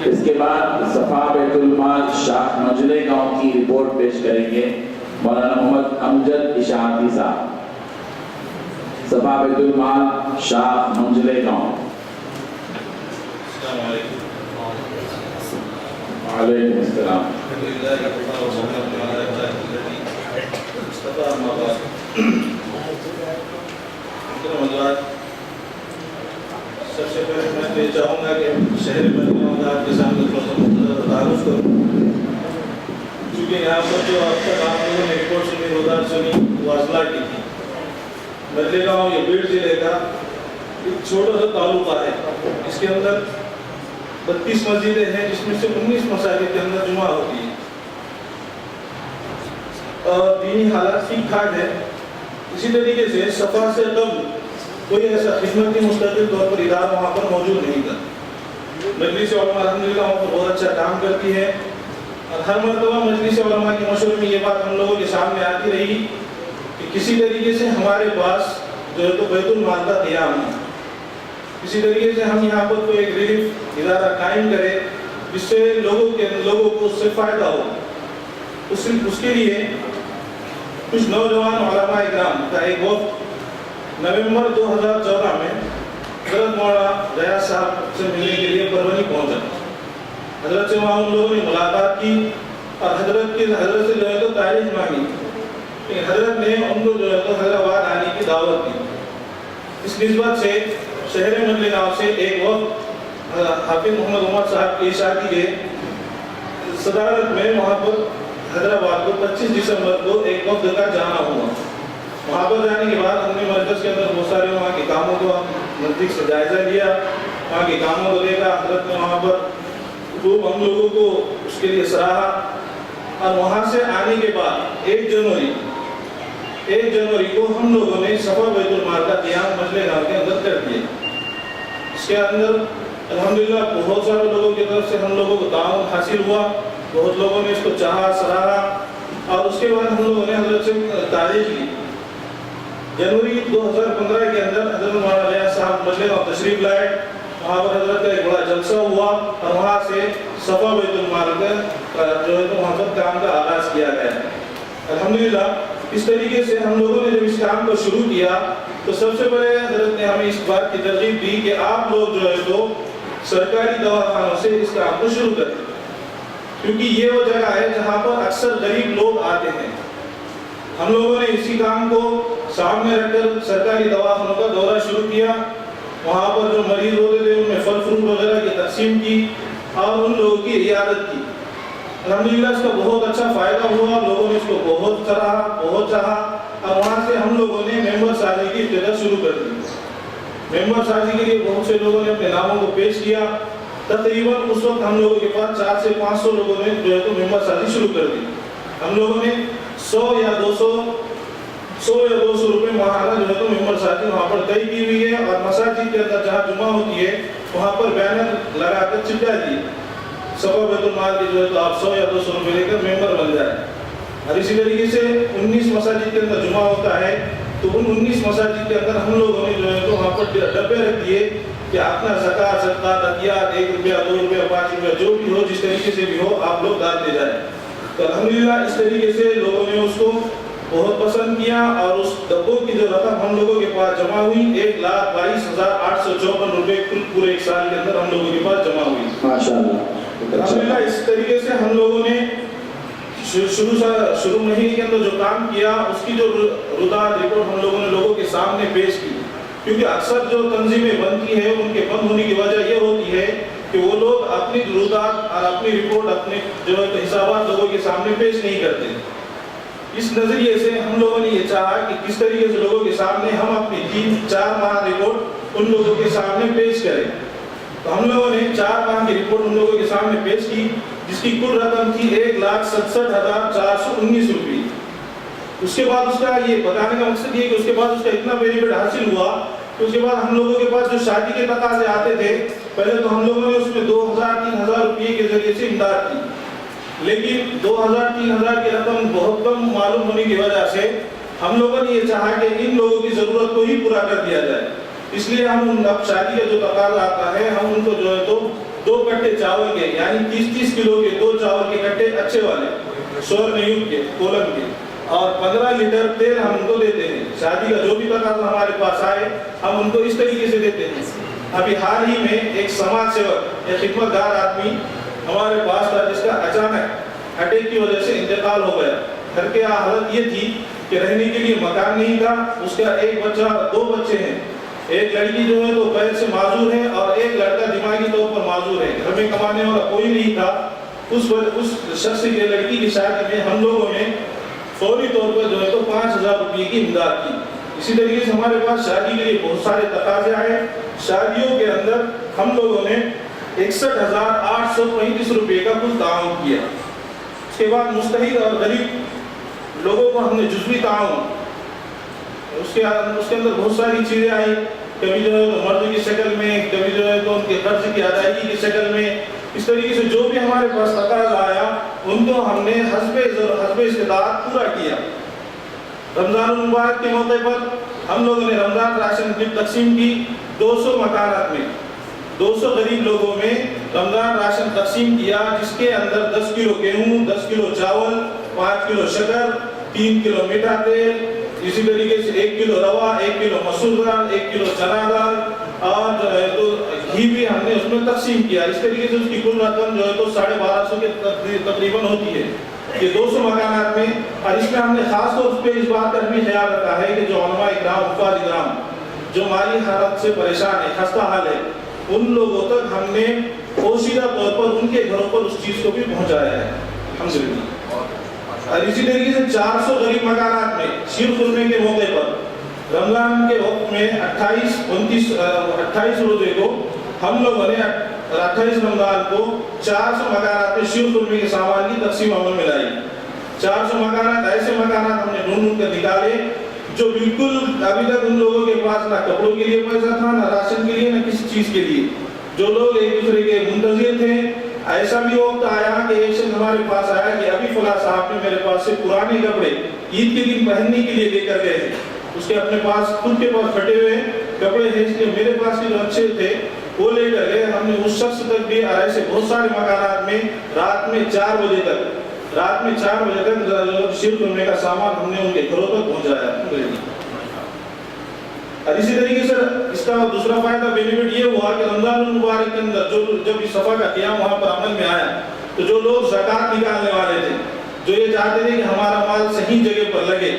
اس کے بعد صفا بیت المال شاہ منجلے گاؤں کی رپورٹ پیش کریں گے مولانا محمد امجد اشاعتی صاحب. صفا بیت المال شاہ منجلے گاؤں. السلام علیکم. وعلیکم السلام. سب سے پہلے میں یہ چاہوں گا کہ شہر مدینہ کے سامنے تعارف کروں، کیونکہ یہاں پر جو اب تک آپ لوگوں نے رپورٹ سنی، روزار سنی، وہ اضلاع کی تھی. مدینہ گاؤں یہ بیڑ ضلع کا ایک چھوٹا سا تعلقہ ہے. اس کے اندر 32 مسجدیں ہیں، جس میں سے 19 مساجد کے اندر جمعہ ہوتی ہے اور دینی حالات ٹھیک ٹھاک ہے. اسی طریقے سے صفا سے قبل کوئی ایسا خدمتی مستقل طور پر ادارہ وہاں پر موجود نہیں تھا. مجلس علماء الحمدللہ وہاں پر بہت اچھا کام کرتی ہے اور ہر مرتبہ مجلس علماء کے مشورے میں یہ بات ہم لوگوں کے سامنے آتی رہی کہ کسی طریقے سے ہمارے پاس جو ہے تو بیت المال کا قیام ہے، کسی طریقے سے ہم یہاں پر کوئی ایک ریلیف ادارہ قائم کرے جس سے لوگوں کو اس سے فائدہ ہو. اس کے لیے کچھ نوجوان علماء اکرام کا ایک وفد نومبر 2014 میں حضرت مولانا ریاض صاحب سے ملنے کے لیے پرونی پہنچا. حضرت سے وہاں ان لوگوں نے ملاقات کی اور حضرت سے جو ہے تو تاریخ مانگی. حضرت نے ان کو جو ہے تو حیدرآباد آنے کی دعوت دی. اس نسبت سے شہر مدینہ گاؤں سے ایک وقت حافظ محمد عمر صاحب کی اشاعتی کے صدارت میں وہاں پر حیدرآباد کو 25 دسمبر کو ایک وقت کا جانا ہوا. وہاں پر جانے کے بعد ہم نے مرکز کے اندر بہت سارے وہاں کے کاموں کو نزدیک سے جائزہ لیا، وہاں کے کاموں کو دیکھا. حضرت نے وہاں پر خوب ہم لوگوں کو اس کے لیے سراہا اور وہاں سے آنے کے بعد 1 جنوری کو ہم لوگوں نے صفا بیت المال کا قیام مجلے گاؤں کے اندر کر دیا. اس کے اندر الحمدللہ بہت سارے لوگوں کی طرف سے ہم لوگوں کو تعاون حاصل ہوا. بہت لوگوں نے اس کو چاہا، سراہا اور اس کے بعد ہم لوگوں نے حضرت سے تاریخ لی. جنوری 2015 کے اندر حضرت مولانا ریاض صاحب مجلے گاؤں تشریف لائے. وہاں پر حضرت کا ایک بڑا جلسہ ہوا اور وہاں سے صفا بیت المال کا جو ہے تو وہاں پر کام کا آغاز کیا گیا. الحمدللہ اس طریقے سے ہم لوگوں نے جب اس کام کو شروع کیا تو سب سے پہلے حضرت نے ہمیں اس بات کی ترغیب دی کہ آپ لوگ جو ہے تو سرکاری دواخانوں سے اس کام کو شروع کریں، کیونکہ یہ وہ جگہ ہے جہاں پر اکثر غریب لوگ آتے ہیں. ہم لوگوں نے اسی کام کو سامنے رکھ کر سرکاری دواخانوں کا دورہ شروع کیا. وہاں پر جو مریض ہوتے تھے ان میں پھل فروٹ وغیرہ کی تقسیم کی اور ان لوگوں کی عیادت کی. الحمدللہ اس کا بہت اچھا فائدہ ہوا. لوگوں نے اس کو بہت سراہا، بہت چاہا اور وہاں سے ہم لوگوں نے ممبر سازی کی ابتدا شروع کر دی. ممبر سازی کے لیے بہت سے لوگوں نے اپنے ناموں کو پیش کیا. تقریباً اس وقت ہم لوگوں کے پاس 400 سے 500 لوگوں نے جو ہے تو ممبر سازی شروع کر دی. ہم لوگوں نے 100 یا 200 روپے ماہانہ جو ہے تو ممبر سازی وہاں پر طے کی ہوئی ہے اور مساجد کے اندر جہاں جمعہ ہوتی ہے وہاں پر بینر لگا کر چپکا دیے صفا بیت المال کے جو ہے تو آپ 100 یا 200 روپے لے کر ممبر بن جائیں. اور اسی طریقے سے 19 مساجد کے اندر جمعہ ہوتا ہے تو ان 19 مساجد کے اندر ہم لوگوں نے جو ہے تو وہاں پر ڈبے رکھ دیے کہ اپنا زکوٰۃ، صدقات، عطیات 1 روپیہ 2 روپیہ 5 روپیہ جو بھی ہو، جس طریقے سے بھی ہو آپ لوگ ڈالتے جائیں. تو الحمدللہ اس طریقے سے لوگوں نے اس کو بہت پسند کیا اور اس ڈبوں کی جو رقم ہم لوگوں کے پاس جمع ہوئی 1,22,854 روپے پورے ایک سال کے اندر ہم لوگوں کے پاس جمع ہوئی. ماشاءاللہ. الحمدللہ اس طریقے سے ہم لوگوں نے شروع مہینے کے اندر جو کام کیا اس کی جو رپورٹ ہم لوگوں نے لوگوں کے سامنے پیش کی. کیونکہ اکثر جو تنظیمیں بنتی ہیں ان کے بند ہونے کی وجہ یہ ہوتی ہے کہ وہ لوگ اپنی ضروریات اور اپنی رپورٹ، اپنے جو ہے حسابات لوگوں کے سامنے پیش نہیں کرتے. اس نظریے سے ہم لوگوں نے یہ چاہا کہ کس طریقے سے لوگوں کے سامنے ہم اپنی 3-4 ماہ رپورٹ ان لوگوں کے سامنے پیش کریں. تو ہم لوگوں نے 4 ماہ کی رپورٹ ان لوگوں کے سامنے پیش کی جس کی کل رقم تھی 1,67,419 روپے. اس کے بعد اس کا یہ بتانے کا مقصد یہ کہ اس کے بعد اس کا اتنا بینیفٹ حاصل ہوا کہ اس کے بعد ہم لوگوں کے پاس جو شادی کے تقاضے آتے تھے پہلے تو ہم لوگوں نے اس میں 2,000-3,000 روپے کے ذریعے سے امداد کی، لیکن 2,000-3,000 کی رقم بہت کم معلوم ہونے کی وجہ سے ہم لوگوں نے یہ چاہا کہ ان لوگوں کی ضرورت کو ہی پورا کر دیا جائے. اس لیے ہم اب شادی کا جو تقاضا آتا ہے ہم ان کو جو ہے تو 2 کٹے چاول کے یعنی 30-30 کلو کے 2 چاول کے کٹے اچھے والے سورن یوگ کے کولم کے اور 15 لیٹر تیل ہم ان کو دیتے ہیں. شادی کا جو بھی تقاضا ہمارے پاس آئے ہم ان کو اس طریقے سے دیتے ہیں. ابھی حال ہی میں ایک سماج سیوک ایک خدمت گار آدمی ہمارے پاس تھا جس کا اچانک اٹیک کی وجہ سے انتقال ہو گیا. گھر کی حالت یہ تھی کہ رہنے کے لیے مکان نہیں تھا. اس کا ایک بچہ 2 بچے ہیں. ایک لڑکی جو ہے تو پیر سے معذور ہے اور ایک لڑکا دماغی طور پر معذور ہے. گھر میں کمانے والا کوئی نہیں تھا. اس شخص کی لڑکی کی شادی میں ہم لوگوں نے فوری طور پر جو ہے تو 5,000 روپے کی امداد کی. اسی طریقے سے ہمارے پاس شادی کے لیے بہت سارے تقاضے آئے. شادیوں کے اندر ہم لوگوں نے 61,835 روپے کا کل تعاون کیا. اس کے بعد مستحق اور غریب لوگوں کو ہم نے جزوی تعاون اس کے اندر بہت ساری چیزیں آئی. کبھی جو ہے تو مرد کی شکل میں کبھی جو ہے تو ان کے قرض کی ادائیگی کی شکل میں. اس طریقے سے جو بھی ہمارے پاس تقاضا آیا ان کو ہم نے حسب استطاعت پورا کیا. رمضان المبارک کے موقع پر ہم لوگوں نے رمضان راشن کٹ تقسیم کی. 200 مکانات میں 200 غریب لوگوں میں رمضان راشن تقسیم کیا جس کے اندر 10 کلو گیہوں 10 کلو چاول 5 کلو شکر 3 کلو میٹھا تیل اسی طریقے سے 1 کلو روا 1 کلو مسور دال 1 کلو چنا دال اور جو ہے تو گھی بھی ہم نے اس میں تقسیم کیا. اس طریقے سے اس کی کل رقم جو ہے تو 1250 کے تقریباً ہوتی ہے. یہ 200 مکانات میں. اور اس میں ہم نے خاص طور پہ اس بات کا بھی خیال رکھا ہے کہ جو علماء اکرام حفاظ اکرام جو مالی حالت سے پریشان ہے خستہ حال ہے ان لوگوں تک ہم نے پوشیدہ طور پر ان کے گھروں پر اس چیز کو بھی پہنچایا ہے الحمدللہ. اور اسی طریقے سے 400 غریب مکانات میں شیر خرمے کے موقع پر رمضان کے وقت میں 28 روزے کو ہم لوگوں نے 28 رمضان کو 400 مکانات میں شیر خرمے کے سامان کی تقسیم عمل میں لائی. 400 مکانات ایسے مکانات ہم نے ڈھونڈ کر نکالے جو بالکل ابھی تک ان لوگوں کے پاس نہ کپڑوں کے لیے پیسہ تھا نہ راشن کے لیے نہ کسی چیز کے لیے. جو لوگ ایک دوسرے کے منتظر تھے. ایسا بھی وقت آیا کہ ایک شخص ہمارے پاس آیا کہ ابھی فلاں صاحب نے میرے پاس سے پرانے کپڑے عید کے دن پہننے کے لیے لے کر گئے تھے. اس کے اپنے پاس خود کے پاس پھٹے ہوئے کپڑے تھے اس لیے میرے پاس کے جو اچھے تھے وہ لے کر گئے. ہم نے اس شخص تک بھی ایسے بہت سارے مکانات میں رات میں 4 بجے تک شیر خرمے کا سامان ہم نے ان کے گھروں تک پہنچایا. اور اسی طریقے سے اس کا دوسرا فائدہ بینیفٹ یہ ہوا کہ رمضان المبارک کے اندر جب اس صفحہ کا قیام وہاں پر عمل میں آیا تو جو لوگ زکوٰۃ نکالنے والے تھے جو یہ چاہتے تھے کہ ہمارا مال صحیح جگہ پر لگے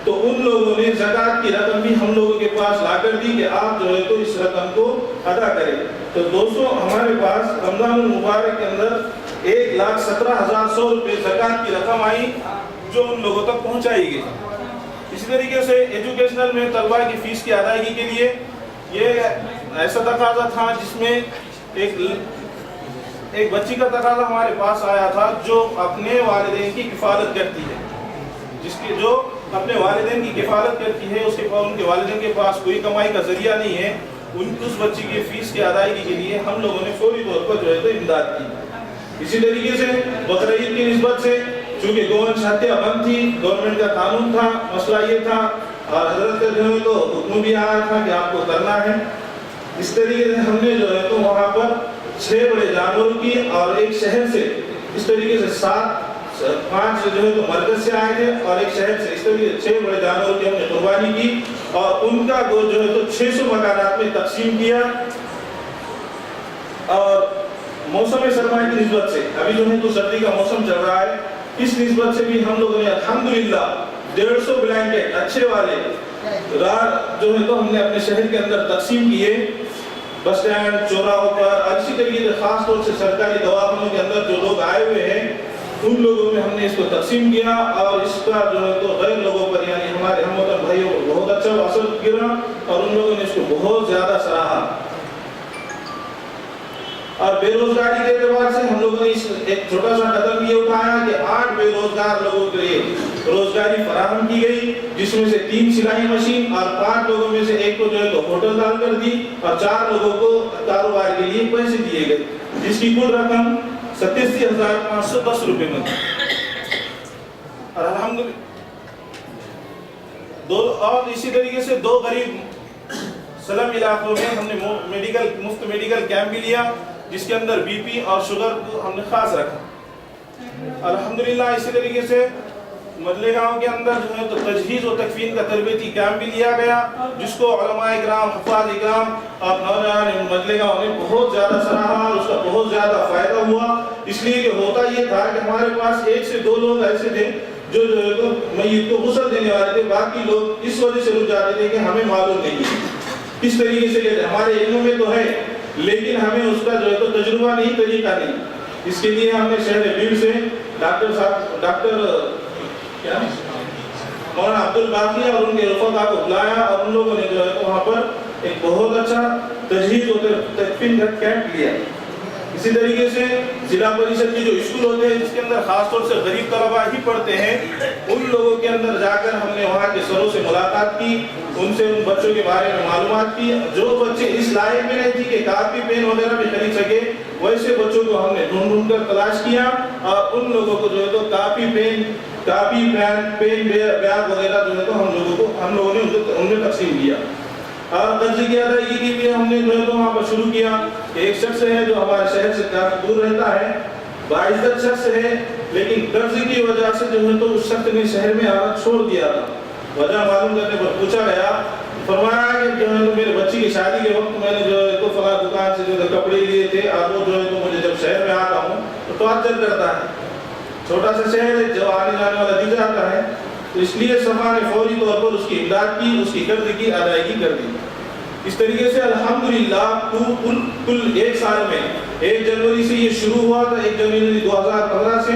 تو ان لوگوں نے زکوٰۃ کی رقم بھی ہم لوگوں کے پاس لا کر دی کہ آپ جو ہے تو اس رقم کو ادا کریں. تو دوستوں ہمارے پاس رمضان المبارک کے اندر 1,17,100 روپے زکوٰۃ کی رقم آئی جو ان لوگوں تک پہنچائی گئی. اسی طریقے سے ایجوکیشنل میں طلباء کی فیس کی ادائیگی کے لیے یہ ایسا تقاضا تھا جس میں ایک بچی کا تقاضا ہمارے پاس آیا تھا جو اپنے والدین کی کفالت کرتی ہے جو اپنے والدین کی کفالت کرتی ہے ان کے والدین کے پاس کوئی کمائی کا ذریعہ نہیں ہے. اس بچی کی فیس کی ادائیگی کے لیے ہم لوگوں نے فوری طور پر جو ہے تو امداد کی. اسی طریقے سے بقرعید کی نسبت سے چونکہ گورنمنٹ ہتیا بند تھی گورنمنٹ کا قانون تھا مسئلہ یہ تھا اور حضرت کا جو ہے تو حکم بھی آیا تھا کہ آپ کو کرنا ہے. اس طریقے سے ہم نے جو ہے تو وہاں پر 6 بڑے جانوروں کی اور ایک شہر سے اس طریقے سے 5 جو ہے تو مرکز سے آئے تھے اور ایک شہر سے اس طریقے سے 6 بڑے جانوروں کی ہم نے قربانی کی اور ان کا جو ہے تو 600 مکانات میں تقسیم کیا. اور موسم سرما کی نسبت سے ابھی جو ہے تو سردی کا موسم چل رہا ہے اس نسبت سے بھی ہم لوگوں نے الحمدللہ 150 بلینکٹ اچھے والے جو ہے تو ہم نے اپنے شہر کے اندر تقسیم کیے. بس اسٹینڈ چوراہوں پر اور اسی طریقے سے خاص طور سے سرکاری دواخانوں کے اندر جو لوگ آئے ہوئے ہیں ان لوگوں میں ہم نے اس کو تقسیم کیا اور اس کا جو ہے تو غیر لوگوں پر یعنی ہمارے ہم وطن بھائیوں کو بہت اچھا اثر گرا اور ان لوگوں نے اس کو بہت زیادہ سراہا. اور بے روزگاری کے اعتبار سے ہم لوگوں نے ایک چھوٹا سا قدم یہ اٹھایا کہ 8 بے روزگار لوگوں کے لیے روزگاری فراہم کی گئی جس میں سے 3 سلائی مشین اور 5 لوگوں میں سے ایک کو جو ہے تو ہوٹل ڈال کر دی اور 4 لوگوں کو کاروبار کے لیے پیسے دیے گئے جس کی کل رقم 87,510 روپے میں. اور الحمدللہ اور اسی طریقے سے 2 غریب سلم علاقوں میں ہم نے مفت میڈیکل کیمپ بھی لیا جس کے اندر بی پی اور شوگر کو ہم نے خاص رکھا۔ الحمدللہ اسی طریقے سے مجلے گاؤں کے اندر جو ہے تو تجہیز و تکفین کا تربیتی کیمپ بھی لیا گیا، جس کو علماء اکرام، حفاظ اکرام اور نوجوان مجلے گاؤں نے بہت زیادہ سراہا اور اس کا بہت زیادہ فائدہ ہوا، اس لیے کہ ہوتا یہ تھا کہ ہمارے پاس 1 سے 2 لوگ ایسے تھے جو ہے تو میت کو غسل دینے والے تھے، باقی لوگ اس وجہ سے رک جاتے تھے کہ ہمیں معلوم نہیں ہے کس طریقے سے لیتے، ہمارے علم میں تو ہے لیکن ہمیں اس کا جو ہے تو تجربہ نہیں، طریقہ نہیں۔ اس کے لیے ہم نے شہر بھیڑ سے ڈاکٹر مولانا عبد الباقی اور ان کے رفقا کو بلایا اور ان لوگوں نے جو ہے تو وہاں پر ایک بہت اچھا تجہیز و تکفین کا کیمپ لیا۔ اسی طریقے سے ضلع پریشد کے جو اسکول ہوتے ہیں جس کے اندر خاص طور سے غریب طلباء ہی پڑھتے ہیں، ان لوگوں کے اندر جا کر ہم نے وہاں کے سروں سے ملاقات کی، ان سے ان بچوں کے بارے میں معلومات کی۔ جو بچے اس لائق میں نہیں تھی کہ کاپی پین وغیرہ بھی خرید سکے، ویسے بچوں کو ہم نے ڈھونڈ کر تلاش کیا اور ان لوگوں کو جو ہے تو کاپی پین بیگ وغیرہ جو ہے تو ہم لوگوں نے ان میں تقسیم کیا۔ اور قرض کی ادائیگی کے لیے ہم نے جو ہے تو وہاں پر شروع کیا کہ ایک شخص ہے جو ہمارے شہر سے کافی دور رہتا ہے، باعزت شخص ہے، لیکن قرض کی وجہ سے جو ہے تو اس شخص نے شہر میں آنا چھوڑ دیا تھا۔ وجہ معلوم کرنے پر پوچھا گیا، فرمایا کہ جو ہے تو میرے بچی کی شادی کے وقت میں نے جو ہے تو فلاں دکان سے جو ہے کپڑے لیے تھے اور وہ جو ہے تو مجھے جب شہر میں آتا ہوں تو ٹارچر کرتا ہے۔ چھوٹا سا شہر ہے، جو آنے جانے والا دل جاتا ہے، تو اس لیے صفا نے فوری طور پر اس کی امداد کی، اس کی قرض کی ادائیگی کر دی۔ اس طریقے سے الحمدللہ کل 1 سال میں 1 جنوری سے یہ شروع ہوا تھا، 1 جنوری 2015 سے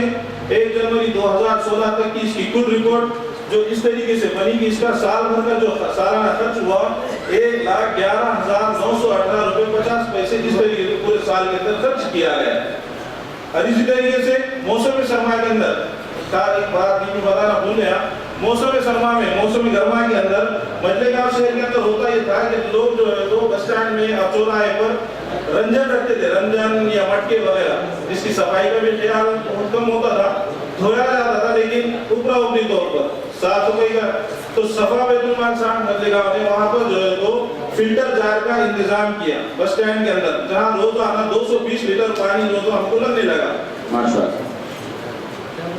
1 جنوری 2016 تک کی اس کی کل رپورٹ جو اس طریقے سے بنی کہ اس کا سال بھر کا جو سالانہ خرچ ہوا 1,11,918 روپے 50 پیسے اس طریقے سے پورے سال کے اندر خرچ کیا گیا۔ اور اسی طریقے سے موسم سرما کے اندر ایک بات بھی بتانا بھول گیا، موسم سرما میں، موسم گرما کے اندر مجلے گاؤں شہر کے اندر ہوتا یہ تھا کہ لوگ جو ہے تو بس اسٹینڈ میں اور چوراہے پر رنجن رکھتے تھے، رنجن یا مٹکے وغیرہ، جس کی صفائی کا بھی خیال بہت کم ہوتا تھا، دھویا جاتا تھا لیکن اوپرا اوپری طور پر صاف صفائی کا۔ تو صفا بیت المال صاحب مجلے گاؤں نے وہاں پر جو ہے تو فلٹر جار کا انتظام کیا بس اسٹینڈ کے اندر، جہاں روزانہ 220 لیٹر پانی جو ہم کو لگنے لگا، ماشاءاللہ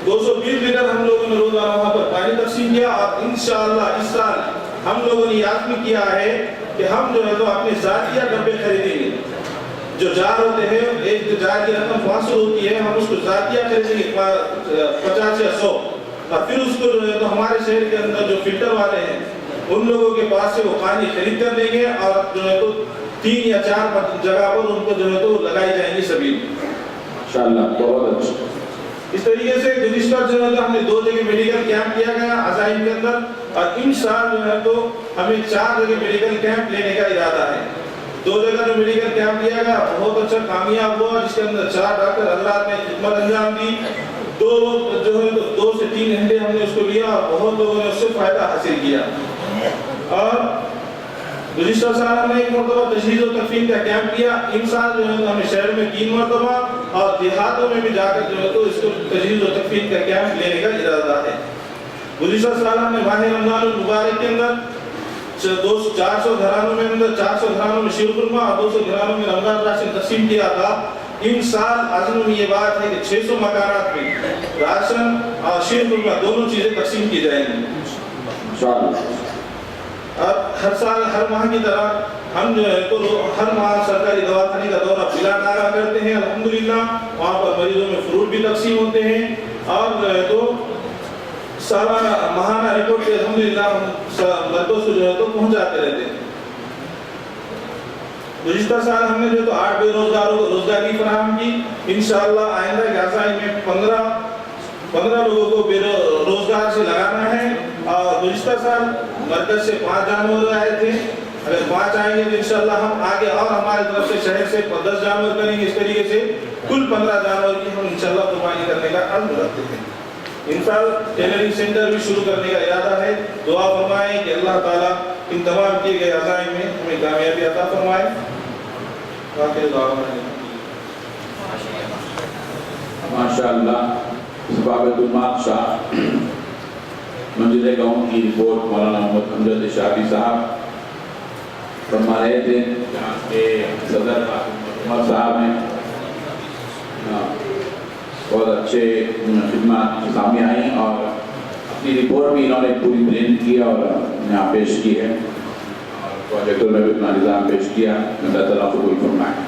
220 لیٹر ہم لوگوں نے روزانہ وہاں پر پانی تقسیم کیا۔ اور انشاءاللہ اس سال ہم لوگوں نے یاد کیا ہے کہ ہم جو ہے تو اپنے ذاتیہ ڈبے خریدیں گے، جو جار ہوتے ہیں، ایک جار کی رقم 500 ہوتی ہے، ہم اس کو ذاتیہ خریدیں گے 50 یا 100، اور پھر اس کو جو ہے تو ہمارے شہر کے اندر جو فلٹر والے ہیں ان لوگوں کے پاس سے وہ پانی خرید کر دیں گے اور جو ہے تو 3 یا 4 جگہ پر ان کو جو ہے تو لگائی جائیں گی سبھی، انشاءاللہ بہت اچھا۔ اس طریقے سے گزشتہ جو ہے تو ہم نے 2 جگہ میڈیکل کیمپ کیا گیا عزائم کے اندر، اور ان سال جو ہے تو ہمیں 4 جگہ میڈیکل کیمپ لینے کا ارادہ ہے۔ 2 جگہ جو میڈیکل کیمپ لیا گیا بہت اچھا کامیاب ہوا، جس کے اندر 4 ڈاکٹر حضرات نے خدمت انجام دی، 2 سے 3 گھنٹے ہم نے اس کو لیا اور بہت لوگوں نے اس سے فائدہ حاصل کیا۔ اور گزشتہ سال ہم نے 1 مرتبہ تجہیز و تکفین کا کیمپ کیا، ان سال جو ہے تو ہمیں شہر میں 3 مرتبہ اور دیہاتوں میں بھی جا کر جو ہے تو اس کو تجہیز و تکفین کا کیمپ لینے کا ارادہ ہے۔ گزشتہ سال ہم نے ماہ رمضان المبارک کے اندر 400 گھرانوں میں 400 گھرانوں میں شیر خرما اور 200 گھرانوں میں رمضان راشن تقسیم کیا تھا۔ ان سال عزم میں یہ بات ہے کہ 600 مکانات میں راشن اور شیر خرما دونوں چیزیں تقسیم کی جائیں گی۔ اور ہر سال ہر ماہ کی طرح ہم جو ہے تو ہر ماہ سرکاری دواخانے کا دورہ بلا ناغہ کرتے ہیں، الحمدللہ وہاں پر مریضوں میں فروٹ بھی تقسیم ہوتے ہیں، اور جو ہے تو سالانہ ماہانہ رپورٹ کے الحمدللہ مردوں سے جو ہے تو پہنچاتے رہتے ہیں۔ گزشتہ سال ہم نے جو تو 8 بے روزگاروں کو روزگاری فراہم کی، انشاءاللہ آئندہ کے عزائم میں 15 لوگوں کو بے روزگار سے لگانا ہے۔ اور گزشتہ سال مرکز سے 5 جانور آئے تھے، اگر 5 آئیں گے تو انشاءاللہ ہم آگے اور ہمارے طرف سے شہر سے 10 جانور کریں گے، اس طریقے سے کل 15 جانور کی ہم انشاءاللہ قربانی کرنے کا عزم رکھتے ہیں۔ ان سال ٹیلرنگ سینٹر بھی شروع کرنے کا ارادہ ہے، دعا فرمائیں کہ اللہ تعالیٰ ان تمام کیے گئے عزائم میں ہمیں کامیابی عطا فرمائے۔ ماشاءاللہ صفا بیت المال شاہ منزل گاؤں کی رپورٹ مولانا محمد امجد اشاعتی صاحب فرما رہے تھے، جہاں کے صدر عمر صاحب ہیں بہت اچھے خدمات سامنے آئیں اور اپنی رپورٹ بھی انہوں نے پوری پرنٹ کی اور یہاں پیش کی ہے اور پروجیکٹوں میں بھی اپنا نظام پیش کیا. اللہ تعالیٰ کو قبول فرمائے.